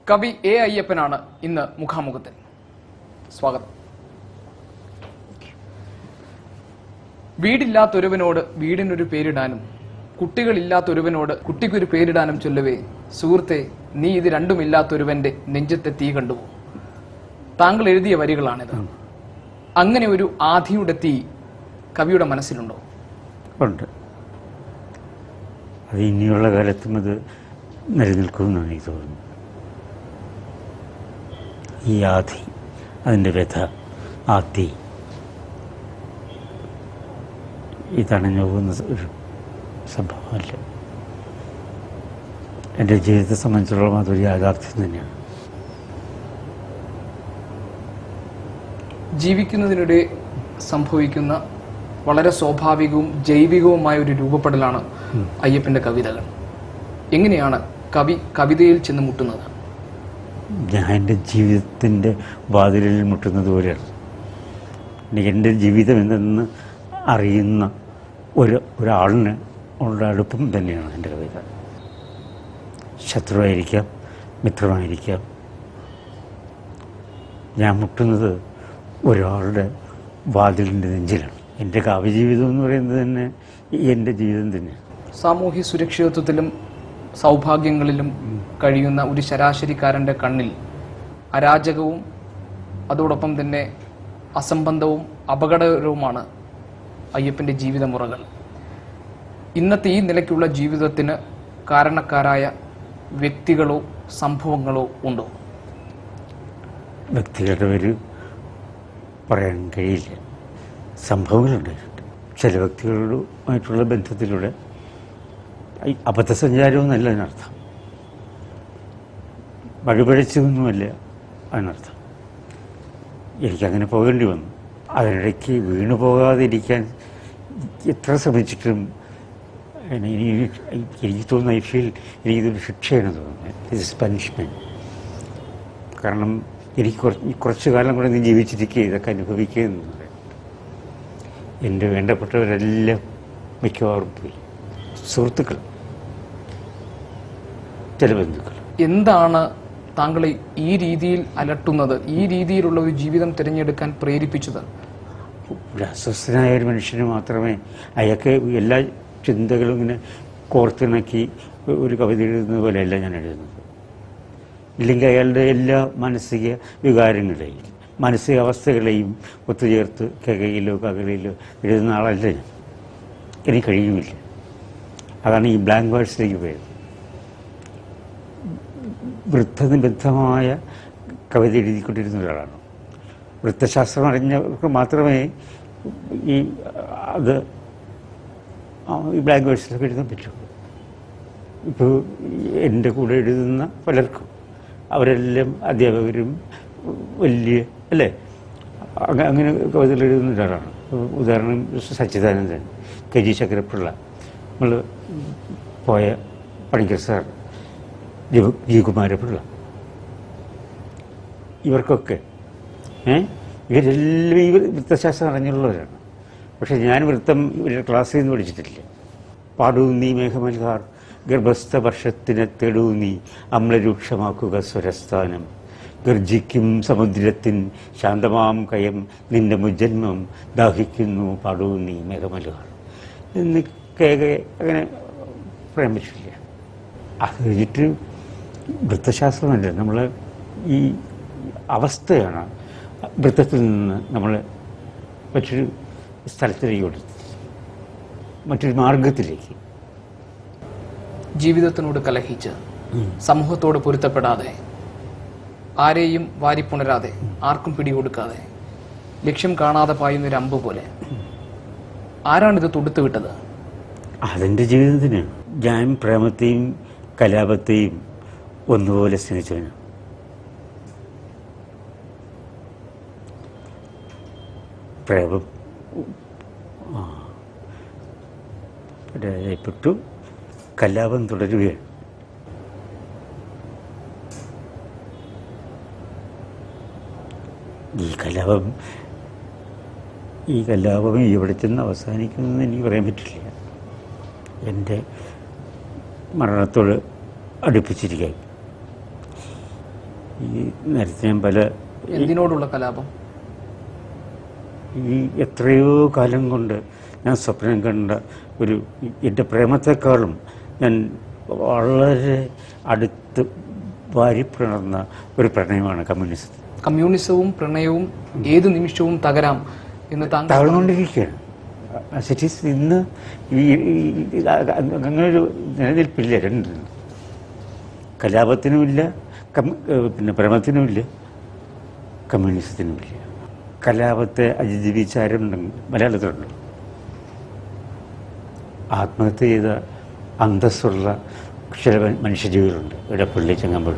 കവി എ അയ്യപ്പനാണ് ഇന്ന് മുഖാമുഖത്തിൽ. സ്വാഗതം. വീടില്ലാത്തൊരുവനോട് വീടിനൊരു പേരിടാനും കുട്ടികളില്ലാത്തൊരുവനോട് കുട്ടിക്കൊരു പേരിടാനും ചൊല്ലവേ, സുഹൃത്തെ നീ ഇത് രണ്ടുമില്ലാത്തൊരുവന്റെ നെഞ്ചത്തെ തീ കണ്ടുപോ. താങ്കൾ എഴുതിയ വരികളാണിത്. അങ്ങനെ ഒരു ആധിയുടെ തീ കവിയുടെ മനസ്സിലുണ്ടോ? ഉണ്ട്. അത് ഇനിയുള്ള കാലത്തും അത് നിലനിൽക്കുമെന്നാണ് എനിക്ക് തോന്നുന്നത്. ഈ ആധി, അതിൻ്റെ വ്യഥ, ആ തീ ഈ തണഞ്ഞു പോകുന്ന ഒരു സംഭവമല്ല. എൻ്റെ ജീവിതത്തെ സംബന്ധിച്ചിടത്തോളം അതൊരു യാഥാർത്ഥ്യം തന്നെയാണ്. ജീവിക്കുന്നതിനിടെ സംഭവിക്കുന്ന വളരെ സ്വാഭാവികവും ജൈവികവുമായ ഒരു രൂപപ്പെടലാണ് അയ്യപ്പന്റെ കവിതകൾ. എങ്ങനെയാണ് കവി കവിതയിൽ ചെന്ന് മുട്ടുന്നത്? ഞാൻ എൻ്റെ ജീവിതത്തിൻ്റെ വാതിലിൽ മുട്ടുന്നത് പോലെയാണ്. എൻ്റെ ജീവിതം എന്തെന്ന് അറിയുന്ന ഒരാളിന് ഉള്ള അടുപ്പം തന്നെയാണ് എൻ്റെ കവിത. ശത്രുവായിരിക്കാം, മിത്രമായിരിക്കാം. ഞാൻ മുട്ടുന്നത് ഒരാളുടെ വാതിലിൻ്റെ നെഞ്ചിലാണ്. എൻ്റെ കാവ്യജീവിതം എന്ന് പറയുന്നത് തന്നെ എൻ്റെ ജീവിതം തന്നെയാണ്. സാമൂഹ്യ സുരക്ഷിതത്വത്തിലും സൗഭാഗ്യങ്ങളിലും കഴിയുന്ന ഒരു ശരാശരിക്കാരൻ്റെ കണ്ണിൽ അരാജകവും അതോടൊപ്പം തന്നെ അസംബന്ധവും അപകടകരവുമാണ് അയ്യപ്പൻ്റെ ജീവിതമുറകൾ. ഇന്നത്തെ ഈ നിലയ്ക്കുള്ള ജീവിതത്തിന് കാരണക്കാരായ വ്യക്തികളോ സംഭവങ്ങളോ ഉണ്ടോ? വ്യക്തികളുടെ പേര് പറയാൻ കഴിയില്ല. സംഭവങ്ങളുണ്ടായിട്ടുണ്ട്. ചില വ്യക്തികളുമായിട്ടുള്ള ബന്ധത്തിലൂടെ അബദ്ധസഞ്ചാരമെന്നല്ല അതിനർത്ഥം, വഴിപഴച്ചതൊന്നുമല്ല അതിനർത്ഥം. എനിക്കങ്ങനെ പോകേണ്ടി വന്നു. അതിനിടയ്ക്ക് വീണു പോകാതിരിക്കാൻ എത്ര ശ്രമിച്ചിട്ടും എനിക്ക് തോന്നുന്നു, ഐ ഫീൽ എനിക്കിതൊരു ശിക്ഷയാണ് തോന്നുന്നത്. It is punishment. കാരണം എനിക്ക് കുറച്ച് കാലം കൂടെ നീ ജീവിച്ചിരിക്കുക, ഇതൊക്കെ അനുഭവിക്കുക എന്നുള്ളത്. എൻ്റെ വേണ്ടപ്പെട്ടവരെല്ലാം മിക്കവാറും പോയി. സുഹൃത്തുക്കൾ, ചില ബന്ധുക്കൾ. എന്താണ് താങ്കളെ ഈ രീതിയിൽ അലട്ടുന്നത്, ഈ രീതിയിലുള്ള ഒരു ജീവിതം തിരഞ്ഞെടുക്കാൻ പ്രേരിപ്പിച്ചത്? ഒരു അസ്വസ്ഥനായ ഒരു മനുഷ്യന് മാത്രമേ അയാൾക്ക് എല്ലാ ചിന്തകളും ഇങ്ങനെ കോർത്തിണക്കി ഒരു കവിത എഴുതുന്നത് പോലെയല്ല ഞാൻ എഴുതുന്നത്. ഇല്ലെങ്കിൽ അയാളുടെ എല്ലാ മാനസിക വികാരങ്ങളെയും മാനസികാവസ്ഥകളെയും ഒത്തുചേർത്ത് കകയിലോ കകളിലോ എഴുതുന്ന ആളല്ല ഞാൻ. എനിക്ക് കഴിയുമില്ല. അതാണ് ഈ ബ്ലാങ്ക് വേർഡ്സിലേക്ക് പോയത്. വൃത്തനിബദ്ധമായ കവിത എഴുതിക്കൊണ്ടിരുന്ന ഒരാളാണ്. വൃത്തശാസ്ത്രം അറിഞ്ഞവർക്ക് മാത്രമേ ഈ ബ്ലാങ്ക് വേർഡ്സിലൊക്കെ എഴുതാൻ പറ്റുള്ളൂ. ഇപ്പോൾ എൻ്റെ കൂടെ എഴുതുന്ന പലർക്കും അവരെല്ലാം അധ്യാപകരും വലിയ അല്ലേ അങ്ങനെ കവിതകൾ എഴുതുന്ന ഒരാളാണ്. ഉദാഹരണം സച്ചിദാനന്ദൻ, കെ ജി ശങ്കരപ്പിള്ള, നമ്മൾ പോയ പണിക്കർ സാർ, ജി കുമാരപിള്ള, ഇവർക്കൊക്കെ ഇവരെല്ലാം ഈ വൃത്തശാസ്ത്രം അറിഞ്ഞുള്ളവരാണ്. പക്ഷെ ഞാൻ വൃത്തം ക്ലാസ്സിൽ നിന്ന് പഠിച്ചിട്ടില്ല. പാടൂ നീ മേഘമൽഹാർ, ഗർഭസ്ഥ വർഷത്തിനെ തെടൂ നീ, അമ്ലരൂക്ഷമാക്കുക സ്വരസ്ഥാനം, ഗർജിക്കും സമുദ്രത്തിൻ ശാന്തമാം കയം, നിന്റെ മുജന്മം ദാഹിക്കുന്നു, പാടൂ നീ മേഘമൽഹാർ എന്ന് അങ്ങനെ പറയാൻ പറ്റില്ല. അത് കഴിഞ്ഞിട്ട് വൃത്തശാസ്ത്രമല്ല, നമ്മൾ ഈ അവസ്ഥയാണ് വൃത്തത്തിൽ നിന്ന് നമ്മൾ മറ്റൊരു സ്ഥലത്തിലേക്ക് കൊടുത്തത്, മറ്റൊരു മാർഗത്തിലേക്ക്. ജീവിതത്തിനോട് കലഹിച്ച് സമൂഹത്തോട് പൊരുത്തപ്പെടാതെ, ആരെയും വാരിപ്പുണരാതെ, ആർക്കും പിടികൊടുക്കാതെ, ലക്ഷ്യം കാണാതെ പായുന്നൊരു അമ്പ് പോലെ ആരാണിത് തൊടുത്തുവിട്ടത്? അതെൻ്റെ ജീവിതത്തിന്. ഞാൻ പ്രേമത്തെയും കലാപത്തെയും ഒന്നുപോലെ സ്നേഹിച്ചവനാണ്. പ്രേമം പരാജയപ്പെട്ടു, കലാപം തുടരുകയാണ്. ഈ കലാപം ഇവിടെ ചെന്ന് അവസാനിക്കുന്നതെന്ന് എനിക്ക് പറയാൻ പറ്റില്ല. എൻ്റെ മരണത്തോട് അടുപ്പിച്ചിരിക്കുക. ഈ നേരത്തെ ഞാൻ പല എന്തിനോടുള്ള കലാപം? ഈ എത്രയോ കാലം കൊണ്ട് ഞാൻ സ്വപ്നം കണ്ട ഒരു എൻ്റെ പ്രേമത്തെക്കാളും ഞാൻ വളരെ അടുത്ത് വാരിപ്പിണർന്ന ഒരു പ്രണയമാണ് കമ്മ്യൂണിസ്റ്റ്. കമ്മ്യൂണിസവും പ്രണയവും ഏത് നിമിഷവും തകരാം എന്ന് താങ്കൾ തകർന്നുകൊണ്ടിരിക്കുകയാണ്. സിറ്റീസ് ഇന്ന് അങ്ങനൊരു നിലനിൽപ്പില്ല. രണ്ടിനും കലാപത്തിനുമില്ല, പിന്നെ പ്രേമത്തിനുമില്ല, കമ്മ്യൂണിസത്തിനുമില്ല. കലാപത്തെ അതിജീവിച്ചാരുണ്ടെങ്കിൽ മലയാളത്തിലുണ്ട്. ആത്മഹത്യ ചെയ്ത അന്തസ്സുള്ള ചില മനുഷ്യജീവികളുണ്ട്. ഇടപ്പള്ളി, ചങ്ങമ്പുഴ.